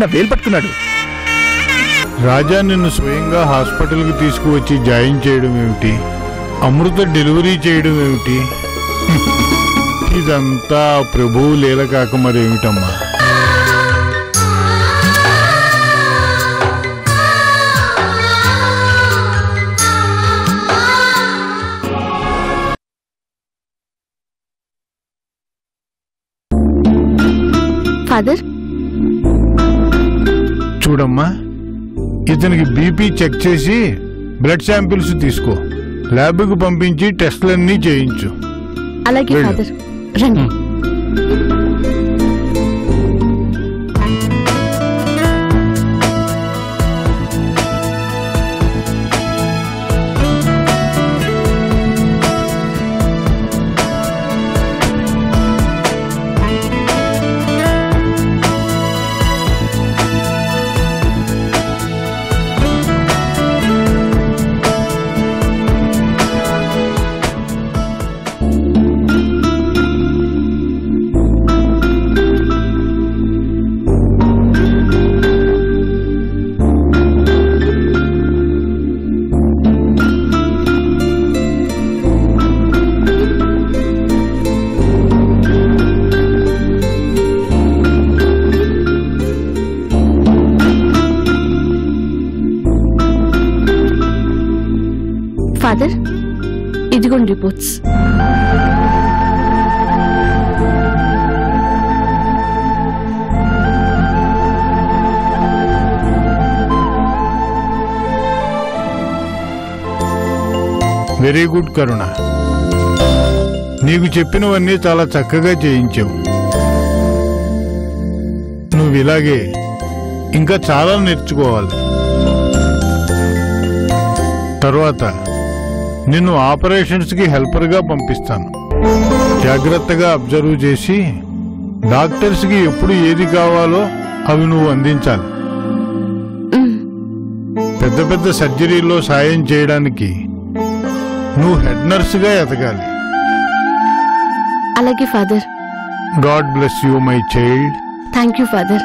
నా వేలు పట్టుకున్నాడు. రాజా నిన్ను స్వయంగా హాస్పిటల్కి తీసుకువచ్చి జాయిన్ చేయడం ఏమిటి, అమృత డెలివరీ చేయడం ఏమిటి, ఇదంతా ప్రభువు లీల కాక మరేమిటమ్మా. ఫాదర్ చూడమ్మా, ఇతనికి బీపీ చెక్ చేసి బ్లడ్ శాంపిల్స్ తీసుకో, ల్యాబ్కు పంపించి టెస్టులన్నీ చేయించు. అలాగే ఫాదర్, రండి. ఫాదర్, ఇదిగోండి రిపోర్ట్స్. వెరీ గుడ్ కరుణ, నీకు చెప్పినవన్నీ చాలా చక్కగా చేయించావు. నువ్వు ఇలాగే ఇంకా చాలా నేర్చుకోవాలి. తర్వాత నిన్ను ఆపరేషన్స్కి హెల్పర్గా పంపిస్తాను. జాగ్రత్తగా అబ్జర్వ్ చేసి డాక్టర్స్కి ఎప్పుడు ఏది కావాలో అవి నువ్వు అందించాలి. పెద్ద పెద్ద సర్జరీల్లో సాయం చేయడానికి నువ్వు హెడ్ నర్సుగా ఎదగాలి. అలాగే father. God bless you my child. Thank you father.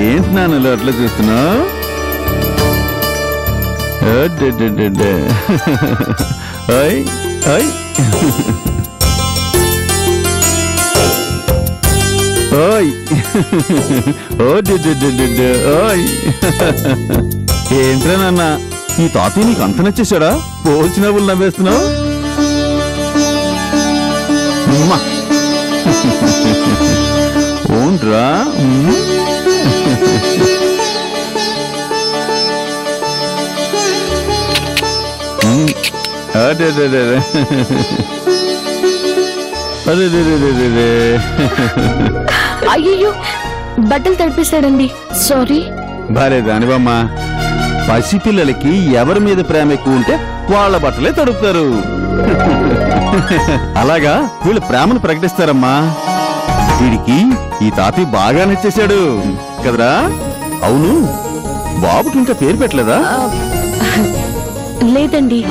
ఏంటి నాన్నలు అట్లా చూస్తున్నావు? ఏంట్రా నాన్న, ఈ తాతయ్య నీకు అంత నచ్చేసాడా? పోల్చినవ్వులు నవ్వేస్తున్నావు. ఓన్రా అదే అయ్యో, బట్టలు తడిపిస్తాడండి, సారీ. భారే దానివమ్మా, పసిపిల్లలకి ఎవరి మీద ప్రేమ ఎక్కువ ఉంటే వాళ్ళ బట్టలే తడుపుతారు. అలాగా వీళ్ళు ప్రేమను ప్రకటిస్తారమ్మా. వీడికి ఈ తాతయ్య బాగా నచ్చేశాడు కదరా? అవును, బాబుకి ఇంకా పేరు పెట్టలేదా? లేదండి.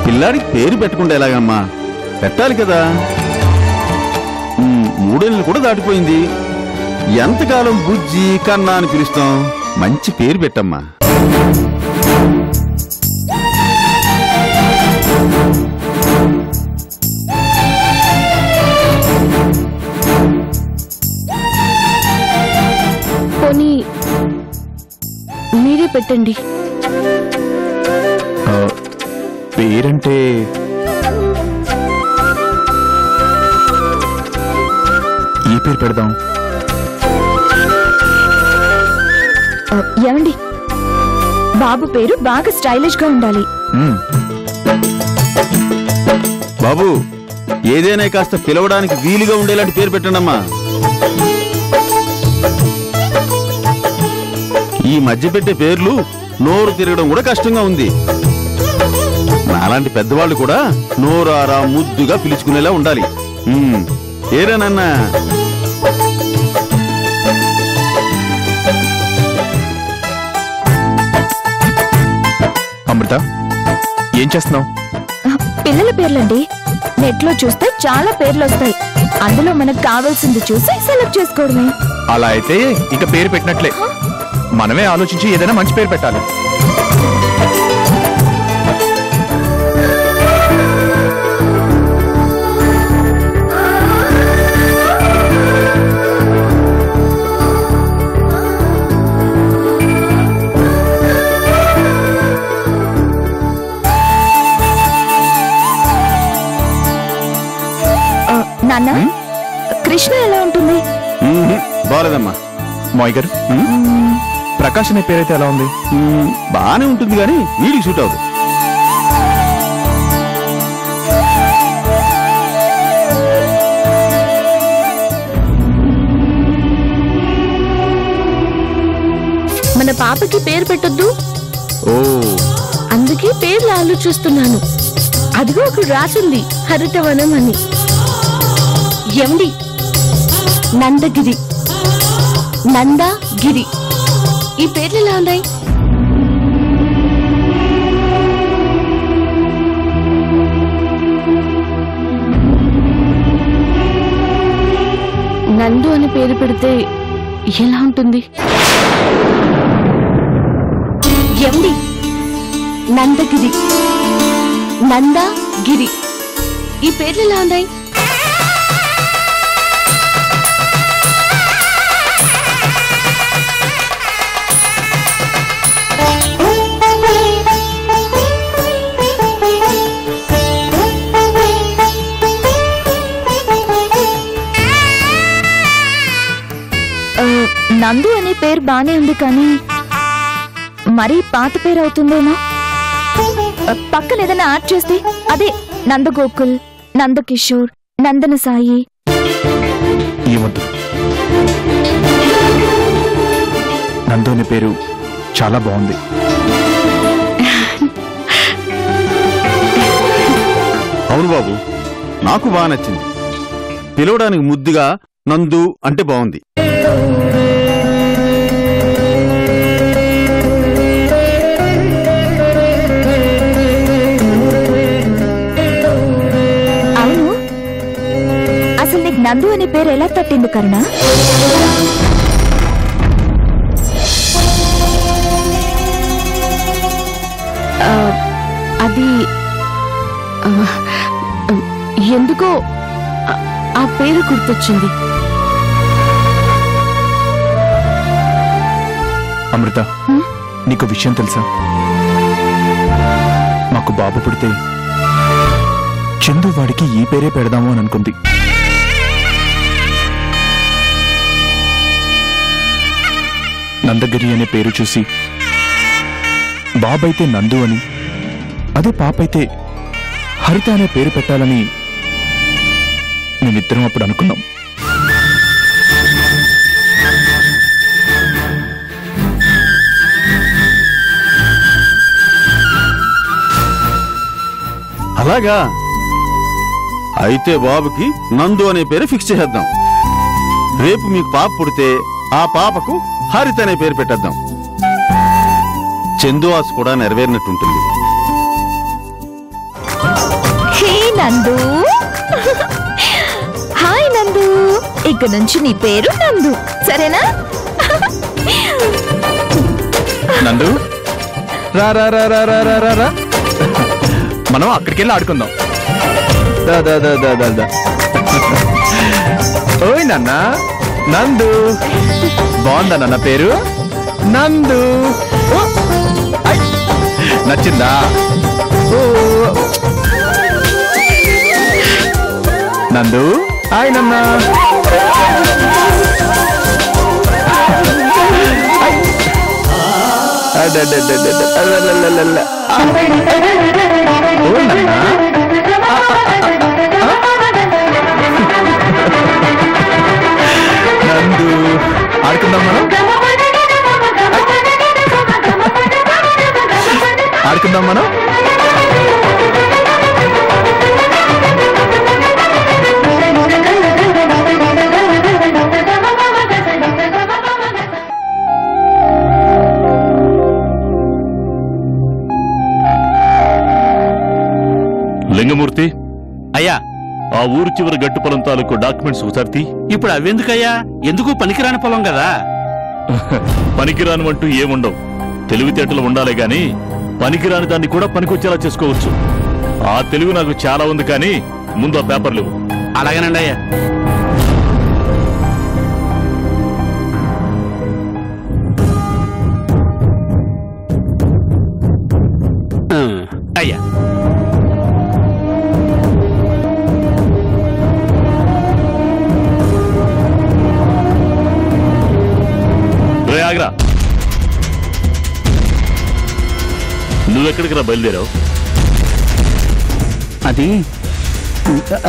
పిల్లాడికి పేరు పెట్టకుండా ఎలాగమ్మా? పెట్టాలి కదా. 3 ఏళ్ళు కూడా దాటిపోయింది. ఎంతకాలం బుజ్జి కన్నా అని పిలుస్తాం? మంచి పేరు పెట్టమ్మా. పోనీ మీరే పెట్టండి. పేరంటే ఏ పేరు పెడదాం? ఏమండి, బాబు పేరు బాగా స్టైలిష్ గా ఉండాలి. బాబు, ఏదైనా కాస్త పిలవడానికి వీలుగా ఉండేలాంటి పేరు పెట్టండమ్మా. ఈ మధ్య పెట్టే పేర్లు నోరు తిరగడం కూడా కష్టంగా ఉంది. నాలాంటి పెద్దవాళ్ళు కూడా నోరారా ముద్దుగా పిలుచుకునేలా ఉండాలి. ఏరేనన్నా? అమృత, ఏం చేస్తున్నావు? పిల్లల పేర్లండి. నెట్ లో చూస్తే చాలా పేర్లు వస్తాయి. అందులో మనకు కావాల్సింది చూసి సెలెక్ట్ చేసుకోవడమే. అలా అయితే ఇక పేరు పెట్టినట్లే. మనమే ఆలోచించి ఏదైనా మంచి పేరు పెట్టాలి. నాన్న, కృష్ణ ఎలా ఉంటుంది? బాలేదమ్మా. మాయ్ గారు, ప్రకాష్ అనే పేరైతే ఎలా ఉంది? బానే ఉంటుంది కానీ వీడికి సూట్ అవుతుంది. మన పాపకి పేరు పెట్టొద్దు. ఓ, అందుకే పేర్లు ఆలోచిస్తున్నాను. అదిగో అక్కడ రాసింది హరితవనం అని. ఏమండి? నందగిరి, నందగిరి, ఈ పేర్లు ఎలా ఉన్నాయి? నందు అని పేరు పెడితే ఎలా ఉంటుంది? ఏమండి? నందగిరి, నందగిరి, ఈ పేర్లు ఎలా ఉన్నాయి? నందు అనే పేరు బానే ఉంది కానీ మరీ పాత పేరు అవుతుందేమో. పక్కన ఏదైనా యాడ్ చేస్తే అదే నందగోకుల్, నందకిషోర్, నందన సాయి. ఏమొద్దు, నందు అనే పేరు చాలా బాగుంది. అవును బాబు, నాకు బాగా నచ్చింది. పిలవడానికి ముద్దుగా నందు అంటే బాగుంది. అవును, అసలు నీకు నందు అనే పేరు ఎలా తట్టింది కరుణ? అది ఎందుకో ఆ పేరు గుర్తొచ్చింది. అమృత, నీకు విషయం తెలుసా? మాకు బాబు పుడితే చందు వాడికి ఈ పేరే పెడదాము అని అనుకుంది. నందగిరి అనే పేరు చూసి బాబైతే నందు అని, అదే పాపైతే హరిత అనే పేరు పెట్టాలని మేమిద్దరం అప్పుడు అనుకున్నాం. అలాగా? అయితే బాబుకి నందు అనే పేరు ఫిక్స్ చేసేద్దాం. రేపు మీకు పాప పుడితే ఆ పాపకు హరిత అనే పేరు పెట్టేద్దాం. చందు ఆశ కూడా నెరవేరినట్టుంటుంది. హే నందు, హాయ్ నందు, ఇక నుంచి నీ పేరు నందు, సరేనా? నందు, రా రా రా రా రా రా రా, మనం అక్కడికి వెళ్ళి ఆడుకుందాం. దా దా దా దా దా దా. ఓయ్ నాన్న, నందు బాగుందా నాన్న పేరు? నందు నచ్చిందా? నందు హాయ్ నాన్న. నందు ఆడుకుందాం మనం. ఆడుకుందాం మనం. లింగమూర్తి, అయ్యా, ఆ ఊరు చివరి గట్టు పొలం తాలూకు డాక్యుమెంట్స్ ఒకసారి ఇప్పుడు అవెందుకయ్యా? ఎందుకు పనికిరాని పొలం కదా. పనికిరాని అంటూ ఏముండవు. తెలివితేటలు ఉండాలే గాని పనికిరాని దాన్ని కూడా పనికొచ్చేలా చేసుకోవచ్చు. ఆ తెలివి నాకు చాలా ఉంది, కానీ ముందు ఆ పేపర్లు ఇవ్వు. అలాగేనండి అయ్యా. అయ్యా, రే ఆగ్రా, నువ్వెక్కడికి రా బయలుదేరావు?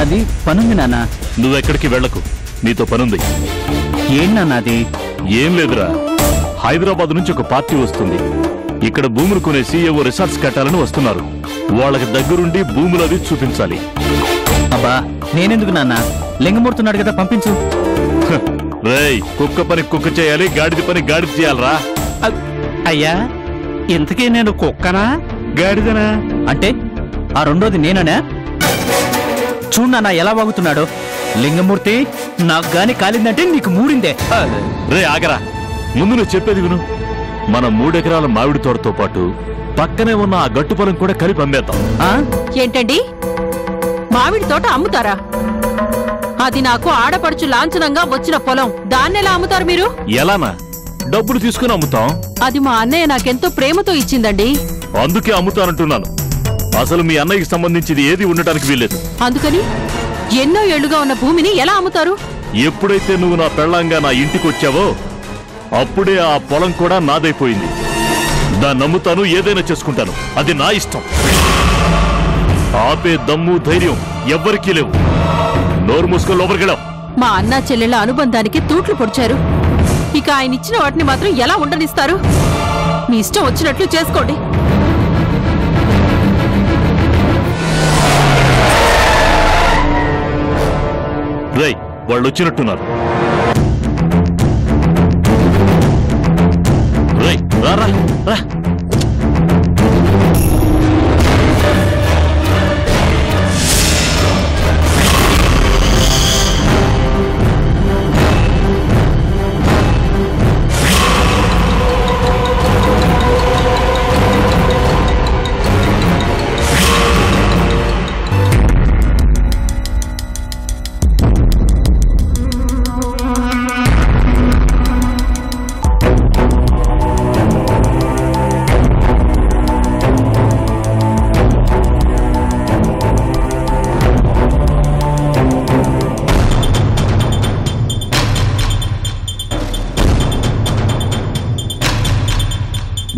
అది పనుంది నాన్న. నువ్వెక్కడికి వెళ్లకు, నీతో పనుంది. ఏం నాన్న అది? ఏం లేదురా, హైదరాబాద్ నుంచి ఒక పార్టీ వస్తుంది. ఇక్కడ భూములు కొనేసి ఏవో రిసార్ట్స్ కట్టాలని వస్తున్నారు. వాళ్ళకి దగ్గరుండి భూములు అది చూపించాలి. అబ్బా, నేనెందుకు నాన్న? లింగమూర్తున్నాడు కదా, పంపించు. రేయ్, కుక్క పని కుక్క చేయాలి, గాడిద పని గాడిద చేయాలరా. అయ్యా, ఇంతకీ నేను కుక్కనా గాడిదనా? అంటే ఆ రెండోది నేననే? చూడు నాన్న ఎలా వాగుతున్నాడో. లింగమూర్తి, నాకు గాని కాలిందంటే నీకు మూడిందే. రే ఆగరా, ముందు నువ్వు చెప్పేది విను. మన 3 ఎకరాల మామిడి తోటతో పాటు పక్కనే ఉన్న ఆ గట్టు పొలం కూడా కలిపి అమ్మేద్దాం. ఏంటండి, మామిడి తోట అమ్ముతారా? అది నాకు ఆడపడుచు లాంఛనంగా వచ్చిన పొలం, దాన్నెలా అమ్ముతారు మీరు? ఎలానా? డబ్బులు తీసుకుని అమ్ముతాం. అది మా అన్నయ్య నాకెంతో ప్రేమతో ఇచ్చిందండి. అందుకే అమ్ముతానంటున్నాను. అసలు మీ అన్నయ్యకి సంబంధించింది ఏది ఉండటానికి వీల్లేదు. అందుకని ఎన్నో ఏళ్లుగా ఉన్న భూమిని ఎలా అమ్ముతారు? ఎప్పుడైతే నువ్వు నా పెళ్ళంగా నా ఇంటికి వచ్చావో అప్పుడే ఆ పొలం కూడా నాదైపోయింది. దాన్ని నమ్ముతాను, ఏదైనా చేసుకుంటాను. అది నా ఇష్టం. ఆపే దమ్ము ధైర్యం ఎవ్వరికీ లేవు. నోరు మూసుకొని లోపలికెళ్ళాం. మా అన్న చెల్లెళ్ళ అనుబంధానికి తూట్లు పొడిచారు. ఇక ఆయన ఇచ్చిన వాటిని మాత్రం ఎలా ఉండనిస్తారు? మీ ఇష్టం వచ్చినట్లు చేసుకోండి. రేయ్, వాళ్ళు వచ్చినట్టున్నారు. రేయ్, రా రా రా.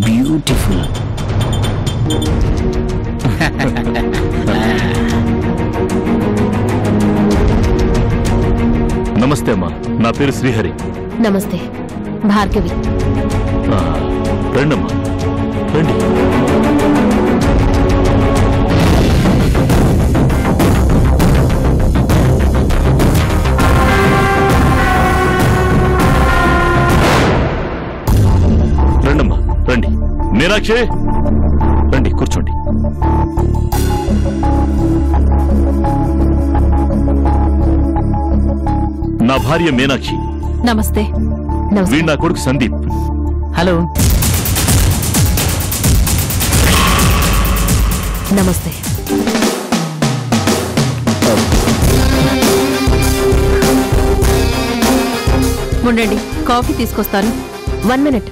బ్యూటిఫుల్. నమస్తే అమ్మా, నా పేరు శ్రీహరి. నమస్తే, భార్గవి. రండమ్మా, రండి. రండమ్మా, రండి. మీనాక్షి, రండి, కూర్చోండి. నా భార్య మీనాక్షి. నమస్తే. వీడు నా కొడుకు సందీప్. హలో. నమస్తే. ఉండండి, కాఫీ తీసుకొస్తాను. 1 మినిట్.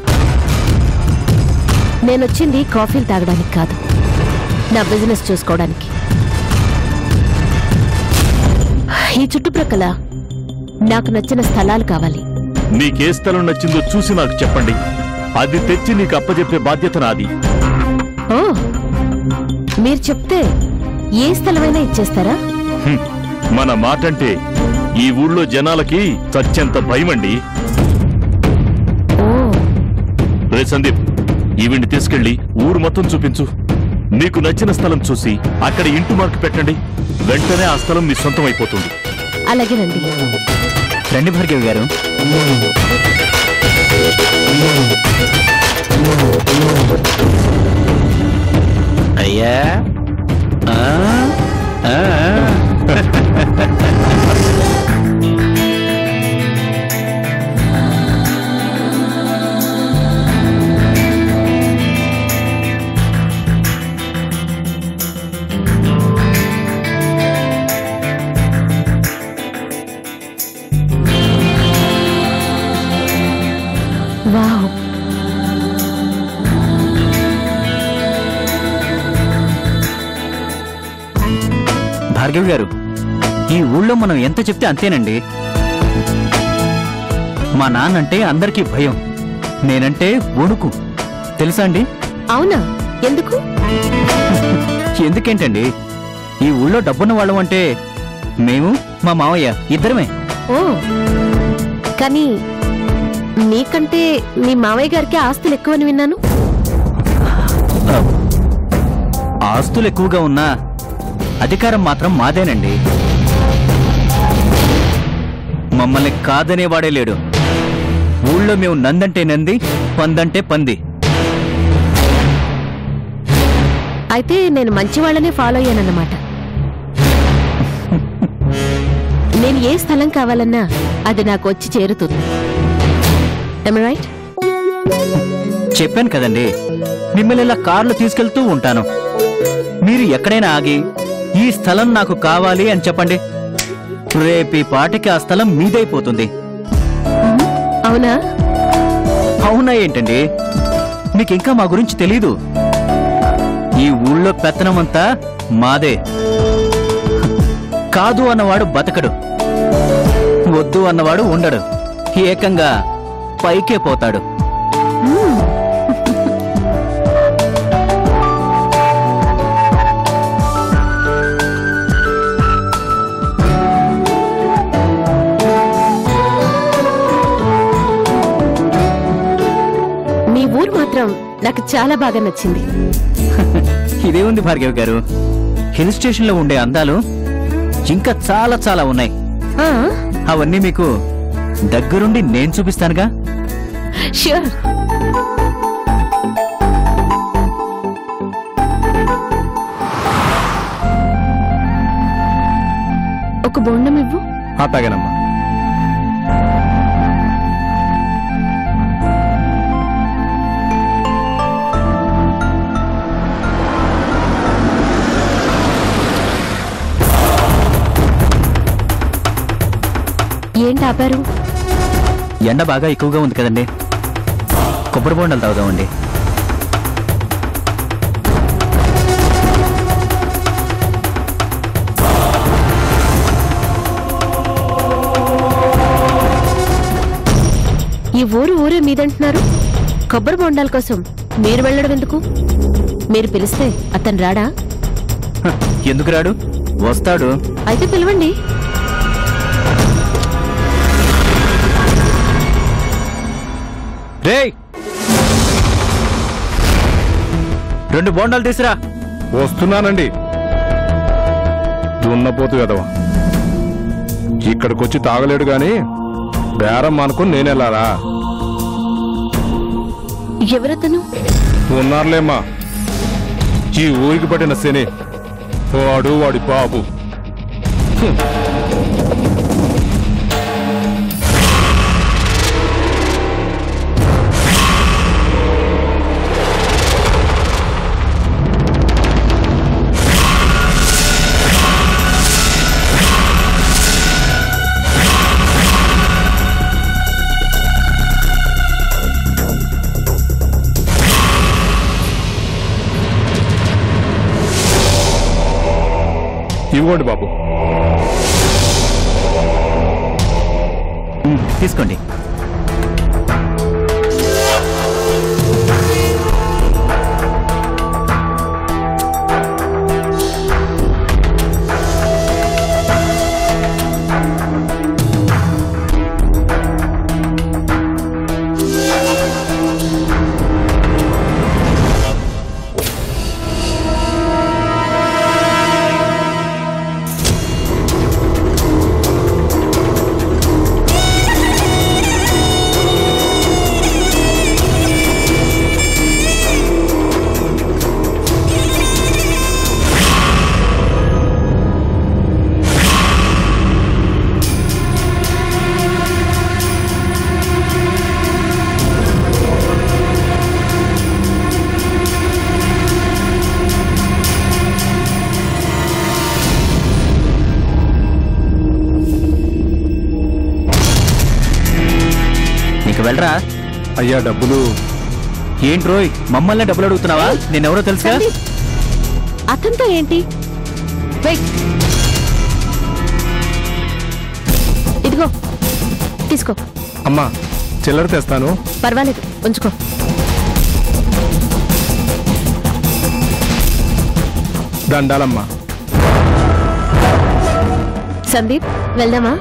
నేనొచ్చింది కాఫీలు తాగడానికి కాదు, నా బిజినెస్ చూసుకోవడానికి. ఈ చుట్టుప్రక్కల నాకు నచ్చిన స్థలాలు కావాలి. నీకే స్థలం నచ్చిందో చూసి నాకు చెప్పండి. అది తెచ్చి నీకు అప్పచెప్పే బాధ్యత నాది. ఓ, మీరు చెప్తే ఏ స్థలమైనా ఇచ్చేస్తారా? మన మాటంటే ఈ ఊళ్ళో జనాలకి చచ్చెంత భయమండి. రే సందీప్, ఈవిడ్ని తీసుకెళ్లి ఊరు మొత్తం చూపించు. మీకు నచ్చిన స్థలం చూసి అక్కడ ఇంటి మార్కు పెట్టండి. వెంటనే ఆ స్థలం మీ సొంతం అయిపోతుంది. అలాగేనండి. రండి భార్గవి గారు. అయ్యా వావ్, భార్గవి గారు, ఈ ఊళ్ళో మనం ఎంత చెప్తే అంతేనండి. మా నాన్నంటే అందరికీ భయం, నేనంటే వణుకు. తెలుసా అండి? అవునా? ఎందుకు? ఎందుకేంటండి, ఈ ఊళ్ళో డబ్బున్న వాళ్ళం అంటే మేము, మా మావయ్య ఇద్దరమే. ఓ, కానీ నీకంటే మీ మావయ్య గారికి ఆస్తులు ఎక్కువని విన్నాను. ఆస్తులు ఎక్కువగా ఉన్నా అధికారం మాత్రం మాదేనండి. మమ్మల్ని కాదనేవాడే లేడు. ఊళ్ళో మేము నందంటే నంది, పందంటే పంది. అయితే నేను మంచి వాళ్ళనే ఫాలో అయ్యానన్నమాట. నేను ఏ స్థలం కావాలన్నా అది నాకు వచ్చి చేరుతుంది. రైట్? చెప్పాను కదండి, మిమ్మల్ని ఇలా కార్లు తీసుకెళ్తూ ఉంటాను. మీరు ఎక్కడైనా ఆగి ఈ స్థలం నాకు కావాలి అని చెప్పండి, రేపీ పాటికి ఆ స్థలం మీదైపోతుంది. అవునా? అవునా ఏంటండి, మీకింకా మా గురించి తెలీదు. ఈ ఊళ్ళో పెత్తనమంతా మాదే. కాదు అన్నవాడు బతకడు, వద్దు అన్నవాడు ఉండడు, ఏకంగా పైకే పోతాడు. మీ ఊరు మాత్రం నాకు చాలా బాగా నచ్చింది. ఇదే ఉంది భార్గవి గారు, హిల్ స్టేషన్ లో ఉండే అందాలు ఇంకా చాలా చాలా ఉన్నాయి. అవన్నీ మీకు దగ్గరుండి నేను చూపిస్తానుగా. ష్యూర్. ఒక బోండం ఇవ్వు. తాగానమ్మా. ఏంటి ఆపారు? ఎండ బాగా ఎక్కువగా ఉంది కదండి, కొబ్బరి బొండాలు తాగుదామండి. ఈ ఊరే మీదంటున్నారు. కొబ్బరి బొండాల కోసం మీరు వెళ్ళడం ఎందుకు? మీరు పిలిస్తే అతను రాడా? ఎందుకు రాడు, వస్తాడు. అయితే పిలవండి. రేయ్, 2 బోండాలు తీసురా. వస్తున్నానండి. దున్నపోతు కదవా, ఇక్కడికొచ్చి తాగలేడు గాని బేరం అనుకుని నేనెళ్ళాలా? ఎవరతను? ఉన్నారులేమ్మా, ఈ ఊరికి పట్టిన శని, వాడు వాడి బాబు. ఇవ్వండి బాబు. తీసుకోండి. వెళ్ళరా. అయ్యా డబ్బులు. ఏంటి రోయ్, మమ్మల్ని డబ్బులు అడుగుతున్నావా? నేనెవరో తెలుసా? అతనితో ఏంటి? ఇదిగో తీసుకో. అమ్మా చిల్లర తెస్తాను. పర్వాలేదు, ఉంచుకో. దండాలమ్మా. సందీప్ వెళ్దామా?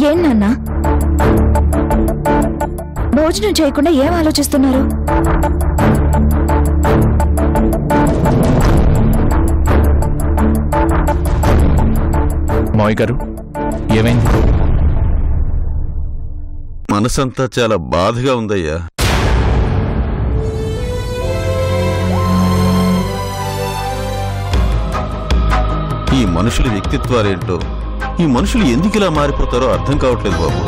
ఏం నాన్న, భోజనం చేయకుండా ఏం ఆలోచిస్తున్నారు? మావయ్య గారు ఏమైంది? మనసంతా చాలా బాధగా ఉందయ్యా. ఈ మనుషుల వ్యక్తిత్వాలేంటో, ఈ మనుషులు ఎందుకు ఇలా మారిపోతారో అర్థం కావట్లేదు బాబు.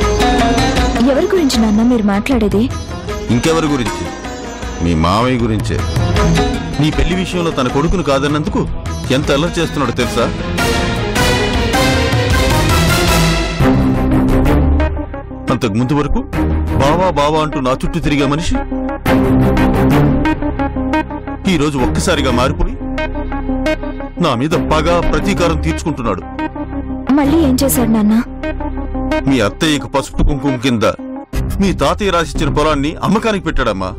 ఎవరి గురించి నాన్న మీరు మాట్లాడేది? ఇంకెవరి గురించి? మీ మామయ్య గురించే. నీ పెళ్లి విషయంలో తన కొడుకును కాదన్నందుకు ఎంత అల్లరి చేస్తున్నాడో తెలుసా? అంతకు ముందు వరకు బావా బావా అంటూ నా చుట్టూ తిరిగే మనిషి ఈరోజు ఒక్కసారిగా మారిపోయి నా మీద పగ ప్రతీకారం తీర్చుకుంటున్నాడు. మళ్ళీ ఏం చేశాడు నాన్న? మీ అత్తయ్యకు పసుపు కుంకుమ కింద మీ తాతయ్య రాసిచ్చిన పొలాన్ని అమ్మకానికి పెట్టాడమ్మా.